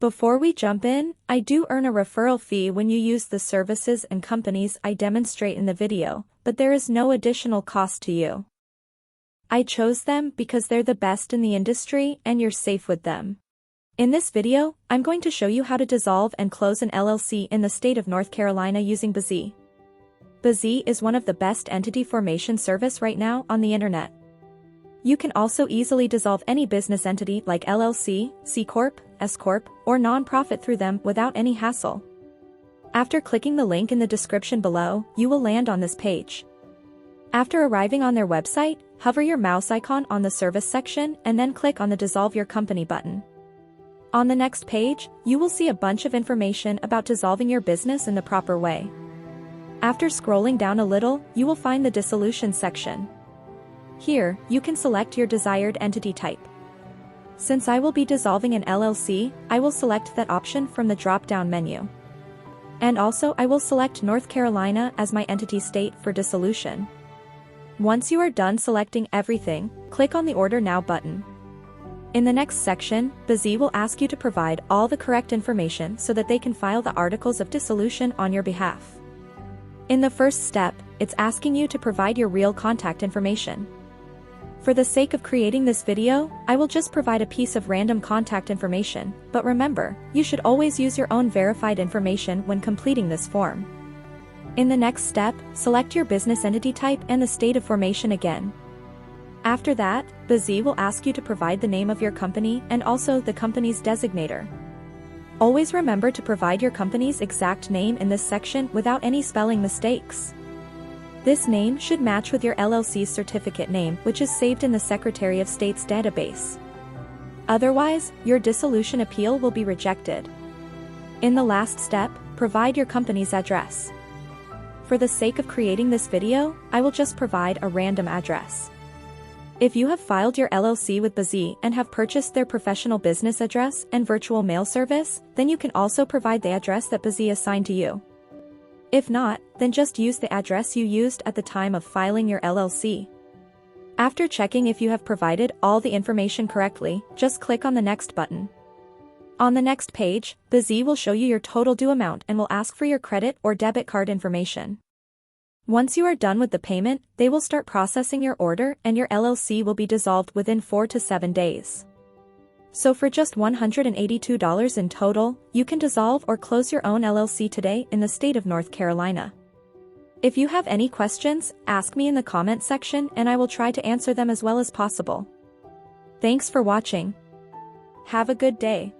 Before we jump in, I do earn a referral fee when you use the services and companies I demonstrate in the video, but there is no additional cost to you. I chose them because they're the best in the industry and you're safe with them. In this video, I'm going to show you how to dissolve and close an LLC in the state of North Carolina using bizee. Bizee is one of the best entity formation service right now on the internet. You can also easily dissolve any business entity like LLC, C Corp, S Corp, or non-profit through them without any hassle. After clicking the link in the description below, you will land on this page. After arriving on their website, hover your mouse icon on the service section and then click on the Dissolve Your Company button. On the next page, you will see a bunch of information about dissolving your business in the proper way. After scrolling down a little, you will find the Dissolution section. Here, you can select your desired entity type. Since I will be dissolving an LLC, I will select that option from the drop-down menu. And also I will select North Carolina as my entity state for dissolution. Once you are done selecting everything, click on the Order Now button. In the next section, bizee will ask you to provide all the correct information so that they can file the Articles of Dissolution on your behalf. In the first step, it's asking you to provide your real contact information. For the sake of creating this video, I will just provide a piece of random contact information, but remember, you should always use your own verified information when completing this form. In the next step, select your business entity type and the state of formation again. After that, bizee will ask you to provide the name of your company and also the company's designator. Always remember to provide your company's exact name in this section without any spelling mistakes. This name should match with your LLC's certificate name, which is saved in the Secretary of State's database. Otherwise, your dissolution appeal will be rejected. In the last step, provide your company's address. For the sake of creating this video, I will just provide a random address. If you have filed your LLC with bizee and have purchased their professional business address and virtual mail service, then you can also provide the address that bizee assigned to you. If not, then just use the address you used at the time of filing your LLC. After checking if you have provided all the information correctly, just click on the Next button. On the next page, bizee will show you your total due amount and will ask for your credit or debit card information. Once you are done with the payment, they will start processing your order and your LLC will be dissolved within 4 to 7 days. So for just $182 in total, you can dissolve or close your own LLC today in the state of North Carolina. If you have any questions, ask me in the comment section and I will try to answer them as well as possible. Thanks for watching. Have a good day.